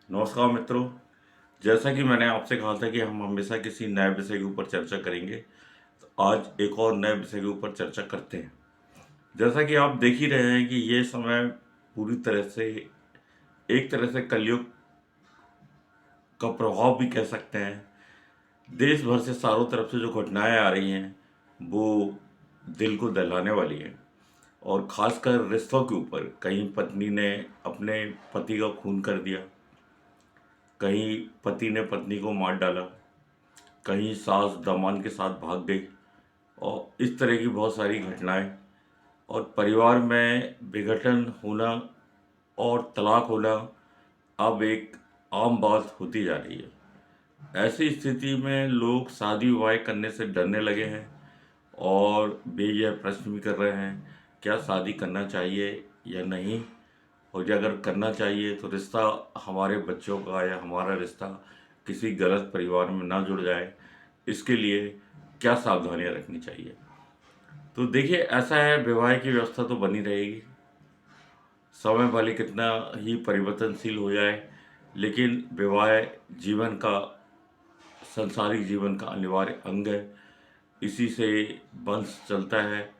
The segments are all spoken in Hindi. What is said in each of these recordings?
नमस्कार मित्रों। जैसा कि मैंने आपसे कहा था कि हम हमेशा किसी नए विषय के ऊपर चर्चा करेंगे, तो आज एक और नए विषय के ऊपर चर्चा करते हैं। जैसा कि आप देख ही रहे हैं कि ये समय पूरी तरह से एक तरह से कलयुग का प्रभाव भी कह सकते हैं। देश भर से चारों तरफ से जो घटनाएं आ रही हैं वो दिल को दहलाने वाली हैं। और खासकर रिश्तों के ऊपर, कहीं पत्नी ने अपने पति का खून कर दिया, कहीं पति ने पत्नी को मार डाला, कहीं सास दामाद के साथ भाग गई, और इस तरह की बहुत सारी घटनाएं। और परिवार में विघटन होना और तलाक होना अब एक आम बात होती जा रही है। ऐसी स्थिति में लोग शादी विवाह करने से डरने लगे हैं और वे यह प्रश्न भी कर रहे हैं, क्या शादी करना चाहिए या नहीं। और जो अगर करना चाहिए तो रिश्ता हमारे बच्चों का या हमारा रिश्ता किसी गलत परिवार में ना जुड़ जाए, इसके लिए क्या सावधानियां रखनी चाहिए। तो देखिए, ऐसा है, विवाह की व्यवस्था तो बनी रहेगी, समय भले कितना ही परिवर्तनशील हो जाए, लेकिन विवाह जीवन का, संसारिक जीवन का अनिवार्य अंग है। इसी से वंश चलता है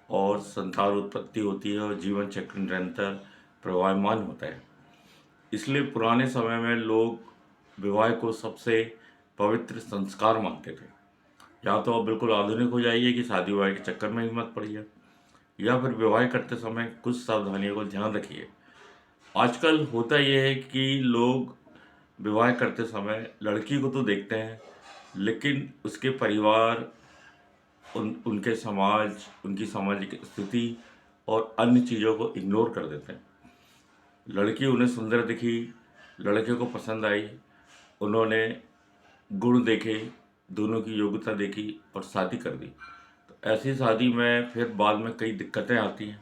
और संतान उत्पत्ति होती है और जीवन चक्र निरंतर प्रवाहमान होता है। इसलिए पुराने समय में लोग विवाह को सबसे पवित्र संस्कार मानते थे। या तो आप बिल्कुल आधुनिक हो जाइए कि शादी विवाह के चक्कर में ही मत पड़िए, या फिर विवाह करते समय कुछ सावधानियों को ध्यान रखिए। आजकल होता यह है कि लोग विवाह करते समय लड़की को तो देखते हैं, लेकिन उसके परिवार, उनके समाज, उनकी सामाजिक स्थिति और अन्य चीज़ों को इग्नोर कर देते हैं। लड़की उन्हें सुंदर दिखी, लड़के को पसंद आई, उन्होंने गुण देखे, दोनों की योग्यता देखी और शादी कर दी। तो ऐसी शादी में फिर बाद में कई दिक्कतें आती हैं।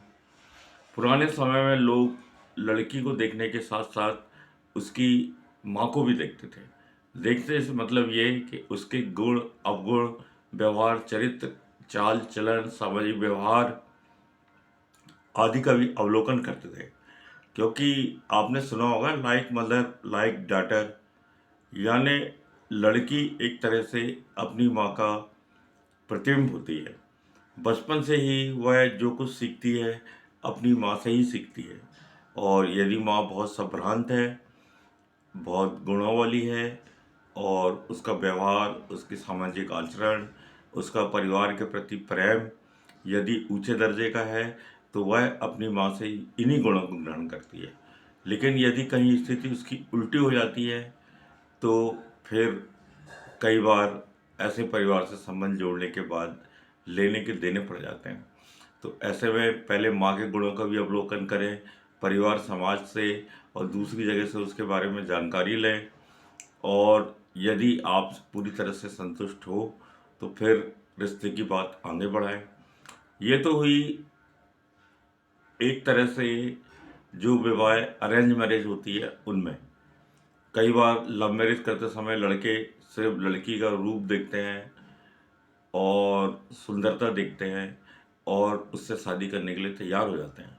पुराने समय में लोग लड़की को देखने के साथ साथ उसकी माँ को भी देखते थे। देखते से मतलब ये कि उसके गुण, अवगुण, व्यवहार, चरित्र, चाल चलन, सामाजिक व्यवहार आदि का भी अवलोकन करते थे। क्योंकि आपने सुना होगा, लाइक मदर लाइक डॉटर, यानी लड़की एक तरह से अपनी माँ का प्रतिबिंब होती है। बचपन से ही वह जो कुछ सीखती है अपनी माँ से ही सीखती है। और यदि माँ बहुत संभ्रांत है, बहुत गुणों वाली है, और उसका व्यवहार, उसकी सामाजिक आचरण, उसका परिवार के प्रति प्रेम यदि ऊंचे दर्जे का है, तो वह अपनी माँ से इन्हीं गुणों को ग्रहण करती है। लेकिन यदि कहीं स्थिति उसकी उल्टी हो जाती है, तो फिर कई बार ऐसे परिवार से संबंध जोड़ने के बाद लेने के देने पड़ जाते हैं। तो ऐसे में पहले माँ के गुणों का भी अवलोकन करें, परिवार समाज से और दूसरी जगह से उसके बारे में जानकारी लें। और यदि आप पूरी तरह से संतुष्ट हो तो फिर रिश्ते की बात आगे बढ़ाएं। ये तो हुई एक तरह से जो विवाह अरेंज मैरिज होती है उनमें। कई बार लव मैरिज करते समय लड़के सिर्फ लड़की का रूप देखते हैं और सुंदरता देखते हैं और उससे शादी करने के लिए तैयार हो जाते हैं।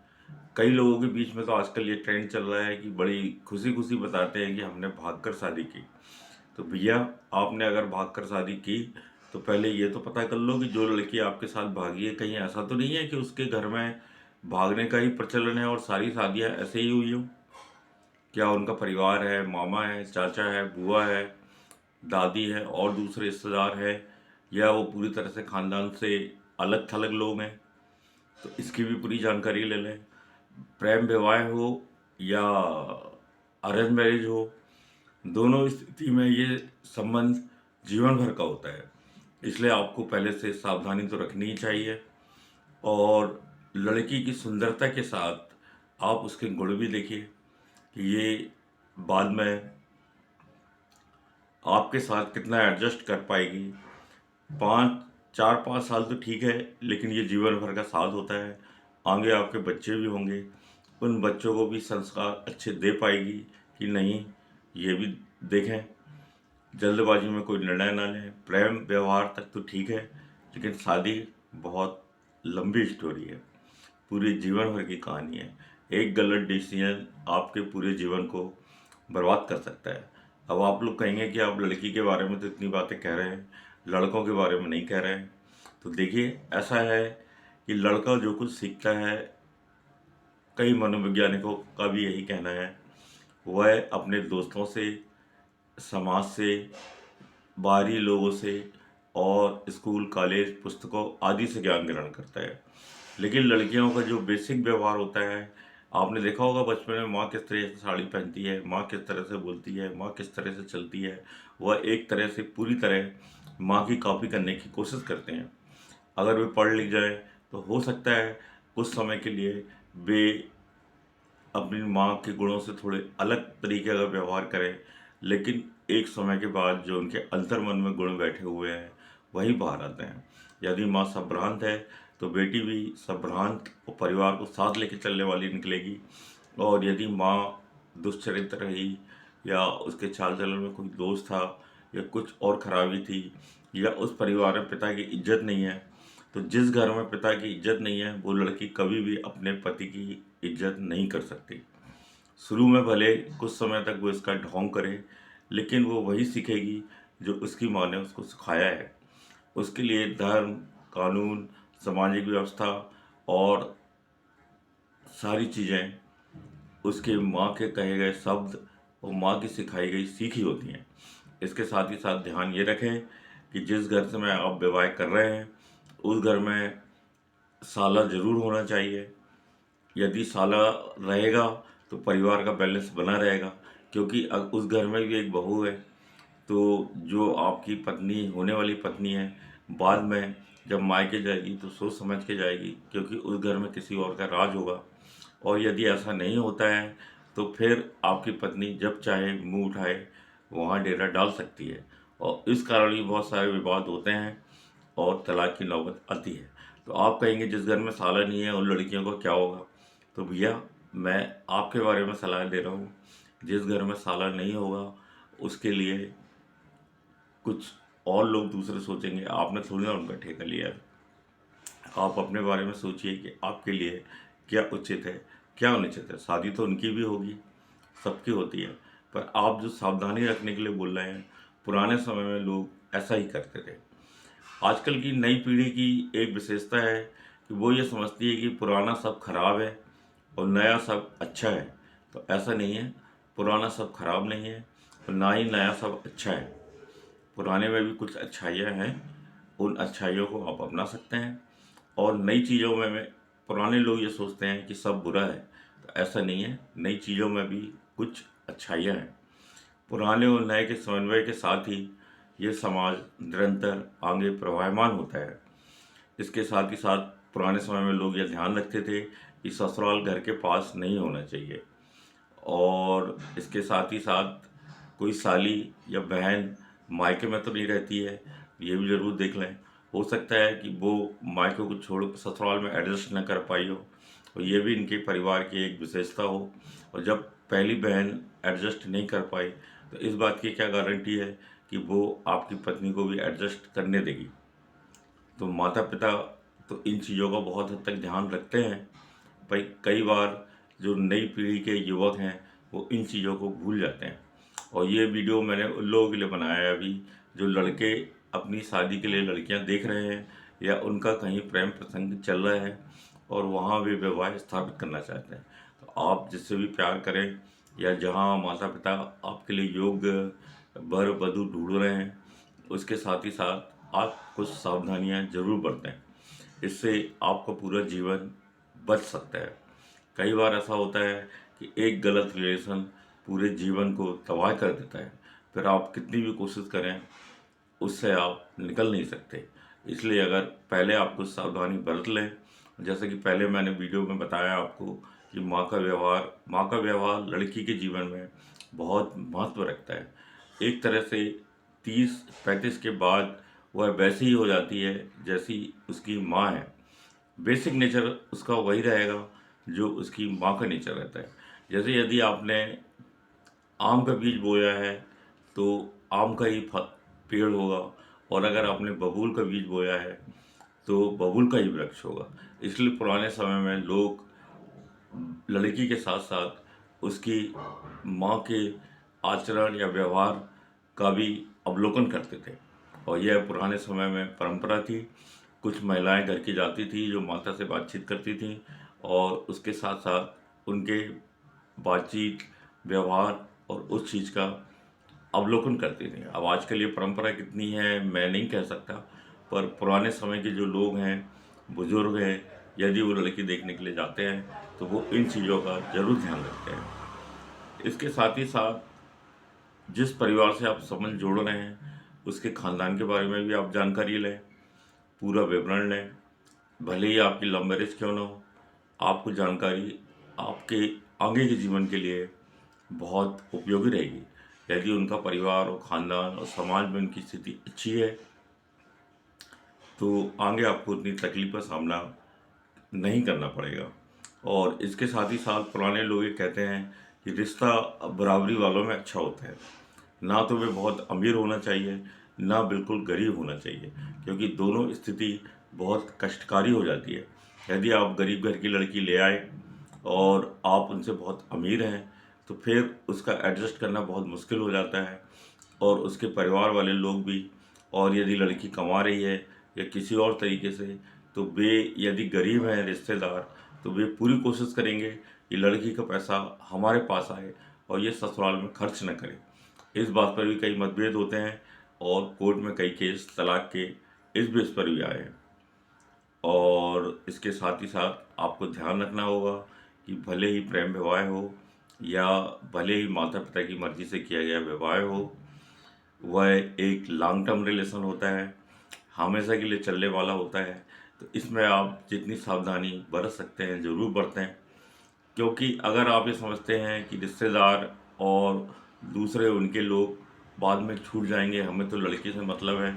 कई लोगों के बीच में तो आजकल ये ट्रेंड चल रहा है कि बड़ी खुशी खुशी बताते हैं कि हमने भागकर शादी की। तो भैया, आपने अगर भागकर शादी की तो पहले ये तो पता कर लो कि जो लड़की आपके साथ भागी है, कहीं ऐसा तो नहीं है कि उसके घर में भागने का ही प्रचलन है और सारी शादियां ऐसे ही हुई हों। क्या उनका परिवार है, मामा है, चाचा है, बुआ है, दादी है और दूसरे रिश्तेदार है, या वो पूरी तरह से खानदान से अलग थलग लोग हैं। तो इसकी भी पूरी जानकारी ले लें। प्रेम विवाह हो या अरेंज मैरिज हो, दोनों स्थिति में ये संबंध जीवन भर का होता है। इसलिए आपको पहले से सावधानी तो रखनी ही चाहिए। और लड़की की सुंदरता के साथ आप उसके गुण भी देखिए कि ये बाद में आपके साथ कितना एडजस्ट कर पाएगी। 4-5 साल तो ठीक है, लेकिन ये जीवन भर का साथ होता है। आगे आपके बच्चे भी होंगे, उन बच्चों को भी संस्कार अच्छे दे पाएगी कि नहीं, ये भी देखें। जल्दबाजी में कोई निर्णय ना लें। प्रेम व्यवहार तक तो ठीक है, लेकिन शादी बहुत लंबी स्टोरी है, पूरे जीवन भर की कहानी है। एक गलत डिसीजन आपके पूरे जीवन को बर्बाद कर सकता है। अब आप लोग कहेंगे कि आप लड़की के बारे में तो इतनी बातें कह रहे हैं, लड़कों के बारे में नहीं कह रहे हैं। तो देखिए, ऐसा है कि लड़का जो कुछ सीखता है, कई मनोवैज्ञानिकों का भी यही कहना है, वह अपने दोस्तों से, समाज से, बाहरी लोगों से और स्कूल, कॉलेज, पुस्तकों आदि से ज्ञान ग्रहण करता है। लेकिन लड़कियों का जो बेसिक व्यवहार होता है, आपने देखा होगा बचपन में माँ किस तरह से साड़ी पहनती है, माँ किस तरह से बोलती है, माँ किस तरह से चलती है, वह एक तरह से पूरी तरह माँ की कॉपी करने की कोशिश करते हैं। अगर वे पढ़ लिख जाए तो हो सकता है कुछ समय के लिए वे अपनी माँ के गुणों से थोड़े अलग तरीके का व्यवहार करें, लेकिन एक समय के बाद जो उनके अंतर्मन में गुण बैठे हुए हैं वही बाहर आते हैं। यदि माँ संभ्रांत है तो बेटी भी संभ्रांत और परिवार को साथ लेके चलने वाली निकलेगी। और यदि माँ दुष्चरित्र रही या उसके चाल चलन में कोई दोष था या कुछ और खराबी थी या उस परिवार में पिता की इज्जत नहीं है, तो जिस घर में पिता की इज्जत नहीं है वो लड़की कभी भी अपने पति की इज्जत नहीं कर सकती। शुरू में भले कुछ समय तक वो इसका ढोंग करे, लेकिन वो वही सीखेगी जो उसकी माँ ने उसको सिखाया है। उसके लिए धर्म, कानून, सामाजिक व्यवस्था और सारी चीज़ें उसके माँ के कहे गए शब्द और माँ की सिखाई गई सीख ही होती हैं। इसके साथ ही साथ ध्यान ये रखें कि जिस घर से मैं आप विवाह कर रहे हैं उस घर में साला ज़रूर होना चाहिए। यदि साला रहेगा तो परिवार का बैलेंस बना रहेगा, क्योंकि उस घर में भी एक बहू है। तो जो आपकी पत्नी, होने वाली पत्नी है, बाद में जब मायके जाएगी तो सोच समझ के जाएगी, क्योंकि उस घर में किसी और का राज होगा। और यदि ऐसा नहीं होता है तो फिर आपकी पत्नी जब चाहे मुंह उठाए वहाँ डेरा डाल सकती है, और इस कारण ही बहुत सारे विवाद होते हैं और तलाक की नौबत आती है। तो आप कहेंगे जिस घर में साला नहीं है उन लड़कियों का क्या होगा? तो भैया, मैं आपके बारे में सलाह दे रहा हूँ। जिस घर में साला नहीं होगा उसके लिए कुछ और लोग दूसरे सोचेंगे, आपने थोड़ी ना उनका ठेका लिया है। आप अपने बारे में सोचिए कि आपके लिए क्या उचित है, क्या अनुचित है। शादी तो उनकी भी होगी, सबकी होती है, पर आप जो सावधानी रखने के लिए बोल रहे हैं, पुराने समय में लोग ऐसा ही करते थे। आजकल की नई पीढ़ी की एक विशेषता है कि वो ये समझती है कि पुराना सब खराब है और नया सब अच्छा है। तो ऐसा नहीं है, पुराना सब खराब नहीं है और ना ही नया सब अच्छा है। पुराने में भी कुछ अच्छाइयाँ हैं, उन अच्छाइयों को आप अपना सकते हैं। और नई चीज़ों में पुराने लोग ये सोचते हैं कि सब बुरा है, तो ऐसा नहीं है, नई चीज़ों में भी कुछ अच्छाइयाँ हैं। पुराने और नए के समन्वय के साथ ही ये समाज निरंतर आगे प्रवाहमान होता है। इसके साथ ही साथ पुराने समय में लोग ये ध्यान रखते थे कि ससुराल घर के पास नहीं होना चाहिए। और इसके साथ ही साथ कोई साली या बहन मायके में तो नहीं रहती है, ये भी ज़रूर देख लें। हो सकता है कि वो मायके को छोड़ ससुराल में एडजस्ट न कर पाई हो, और ये भी इनके परिवार की एक विशेषता हो। और जब पहली बहन एडजस्ट नहीं कर पाई तो इस बात की क्या गारंटी है कि वो आपकी पत्नी को भी एडजस्ट करने देगी। तो माता पिता तो इन चीज़ों का बहुत हद तक ध्यान रखते हैं। भाई, कई बार जो नई पीढ़ी के युवक हैं वो इन चीज़ों को भूल जाते हैं। और ये वीडियो मैंने उन लोगों के लिए बनाया है अभी, जो लड़के अपनी शादी के लिए लड़कियां देख रहे हैं या उनका कहीं प्रेम प्रसंग चल रहा है और वहाँ वे विवाह स्थापित करना चाहते हैं। तो आप जिससे भी प्यार करें या जहाँ माता पिता आपके लिए योग्य वर वधू ढूंढ रहे हैं, उसके साथ ही साथ आप कुछ सावधानियां जरूर बरतें। इससे आपका पूरा जीवन बच सकता है। कई बार ऐसा होता है कि एक गलत रिलेशन पूरे जीवन को तबाह कर देता है, फिर आप कितनी भी कोशिश करें उससे आप निकल नहीं सकते। इसलिए अगर पहले आप कुछ सावधानी बरत लें, जैसे कि पहले मैंने वीडियो में बताया आपको कि माँ का व्यवहार लड़की के जीवन में बहुत महत्व रखता है। एक तरह से 30-35 के बाद वह वैसी ही हो जाती है जैसी उसकी माँ है। बेसिक नेचर उसका वही रहेगा जो उसकी माँ का नेचर रहता है। जैसे यदि आपने आम का बीज बोया है तो आम का ही पेड़ होगा, और अगर आपने बबूल का बीज बोया है तो बबूल का ही वृक्ष होगा। इसलिए पुराने समय में लोग लड़की के साथ साथ उसकी माँ के आचरण या व्यवहार का भी अवलोकन करते थे। और यह पुराने समय में परंपरा थी। कुछ महिलाएं घर की जाती थी जो माता से बातचीत करती थीं और उसके साथ साथ उनके बातचीत, व्यवहार और उस चीज़ का अवलोकन करती थी। अब आजकल ये परंपरा कितनी है मैं नहीं कह सकता, पर पुराने समय के जो लोग हैं, बुजुर्ग हैं, यदि वो लड़की देखने के लिए जाते हैं तो वो इन चीज़ों का ज़रूर ध्यान रखते हैं। इसके साथ ही साथ जिस परिवार से आप संबंध जोड़ रहे हैं उसके खानदान के बारे में भी आप जानकारी लें, पूरा विवरण लें। भले ही आपकी लव मैरिज क्यों ना हो, आपको जानकारी आपके आगे के जीवन के लिए बहुत उपयोगी रहेगी। यदि उनका परिवार और ख़ानदान और समाज में उनकी स्थिति अच्छी है तो आगे आपको उतनी तकलीफ का सामना नहीं करना पड़ेगा। और इसके साथ ही साथ पुराने लोग ये कहते हैं कि रिश्ता बराबरी वालों में अच्छा होता है। ना तो वे बहुत अमीर होना चाहिए, ना बिल्कुल गरीब होना चाहिए, क्योंकि दोनों स्थिति बहुत कष्टकारी हो जाती है। यदि आप गरीब घर की लड़की ले आए और आप उनसे बहुत अमीर हैं तो फिर उसका एडजस्ट करना बहुत मुश्किल हो जाता है। और उसके परिवार वाले लोग भी, और यदि लड़की कमा रही है या किसी और तरीके से, तो वे यदि गरीब हैं रिश्तेदार तो वे पूरी कोशिश करेंगे कि लड़की का पैसा हमारे पास आए और ये ससुराल में खर्च न करें। इस बात पर भी कई मतभेद होते हैं और कोर्ट में कई केस तलाक के इस बेस पर भी आए हैं। और इसके साथ ही साथ आपको ध्यान रखना होगा कि भले ही प्रेम विवाह हो या भले ही माता पिता की मर्जी से किया गया विवाह हो, वह एक लॉन्ग टर्म रिलेशन होता है, हमेशा के लिए चलने वाला होता है। तो इसमें आप जितनी सावधानी बरत सकते हैं ज़रूर बरतें, क्योंकि अगर आप ये समझते हैं कि रिश्तेदार और दूसरे उनके लोग बाद में छूट जाएंगे, हमें तो लड़की से मतलब है,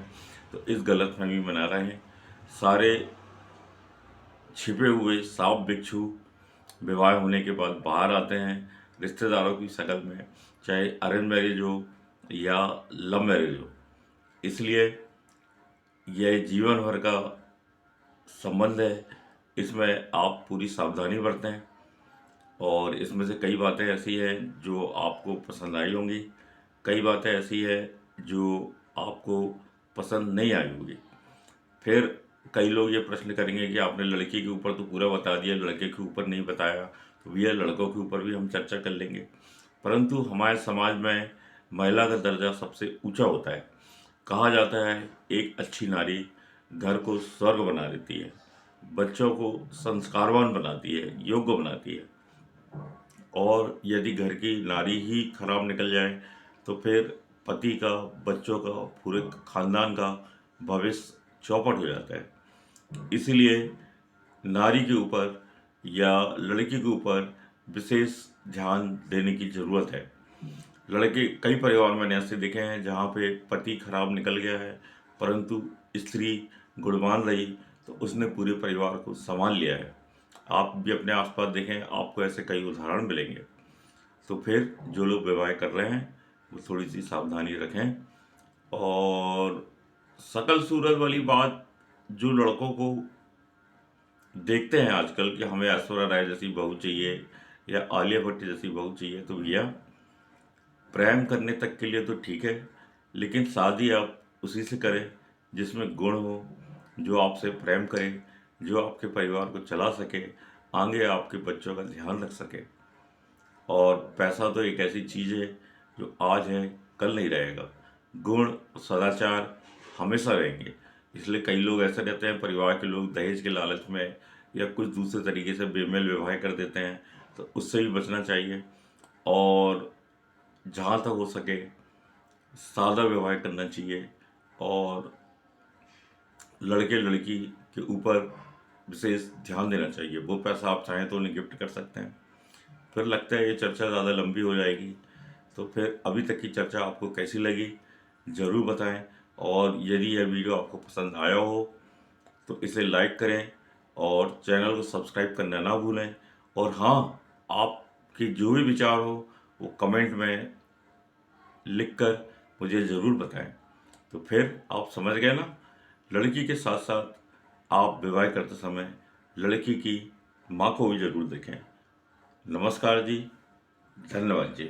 तो इस गलतफहमी में ना रहें। सारे छिपे हुए सांप बिच्छू विवाह होने के बाद बाहर आते हैं रिश्तेदारों की शक्ल में, चाहे अरेंज मैरिज हो या लव मैरिज हो। इसलिए यह जीवन भर का संबंध है, इसमें आप पूरी सावधानी बरतें। और इसमें से कई बातें ऐसी हैं जो आपको पसंद आई होंगी, कई बातें ऐसी है जो आपको पसंद नहीं आई होगी। फिर कई लोग ये प्रश्न करेंगे कि आपने लड़की के ऊपर तो पूरा बता दिया, लड़के के ऊपर नहीं बताया, तो भैया लड़कों के ऊपर भी हम चर्चा कर लेंगे। परंतु हमारे समाज में महिला का दर्जा सबसे ऊंचा होता है। कहा जाता है एक अच्छी नारी घर को स्वर्ग बना देती है, बच्चों को संस्कारवान बनाती है, योग्य बनाती है। और यदि घर की नारी ही खराब निकल जाए तो फिर पति का, बच्चों का, पूरे खानदान का भविष्य चौपट हो जाता है। इसलिए नारी के ऊपर या लड़की के ऊपर विशेष ध्यान देने की ज़रूरत है। लड़के कई परिवार मैंने ऐसे देखे हैं जहाँ पे पति खराब निकल गया है, परंतु स्त्री गुणवान रही तो उसने पूरे परिवार को संभाल लिया है। आप भी अपने आसपास देखें, आपको ऐसे कई उदाहरण मिलेंगे। तो फिर जो लोग विवाह कर रहे हैं वो थोड़ी सी सावधानी रखें। और शकल सूरत वाली बात जो लड़कों को देखते हैं आजकल कि हमें ऐश्वर्या राय जैसी बहू चाहिए या आलिया भट्ट जैसी बहू चाहिए, तो भैया प्रेम करने तक के लिए तो ठीक है, लेकिन शादी आप उसी से करें जिसमें गुण हो, जो आपसे प्रेम करे, जो आपके परिवार को चला सके, आगे आपके बच्चों का ध्यान रख सके। और पैसा तो एक ऐसी चीज़ है जो आज है कल नहीं रहेगा, गुण सदाचार हमेशा रहेंगे। इसलिए कई लोग ऐसे रहते हैं, परिवार के लोग दहेज के लालच में या कुछ दूसरे तरीके से बेमेल विवाह कर देते हैं, तो उससे भी बचना चाहिए। और जहाँ तक हो सके सादा व्यवहार करना चाहिए। और लड़के लड़की के ऊपर विशेष ध्यान देना चाहिए। वो पैसा आप चाहें तो उन्हें गिफ्ट कर सकते हैं। फिर लगता है ये चर्चा ज़्यादा लंबी हो जाएगी, तो फिर अभी तक की चर्चा आपको कैसी लगी ज़रूर बताएं। और यदि यह वीडियो आपको पसंद आया हो तो इसे लाइक करें और चैनल को सब्सक्राइब करना ना भूलें। और हाँ, आपके जो भी विचार हो वो कमेंट में लिखकर मुझे ज़रूर बताएं। तो फिर आप समझ गए ना, लड़की के साथ साथ आप विवाह करते समय लड़की की माँ को भी ज़रूर देखें। नमस्कार जी, धन्यवाद जी।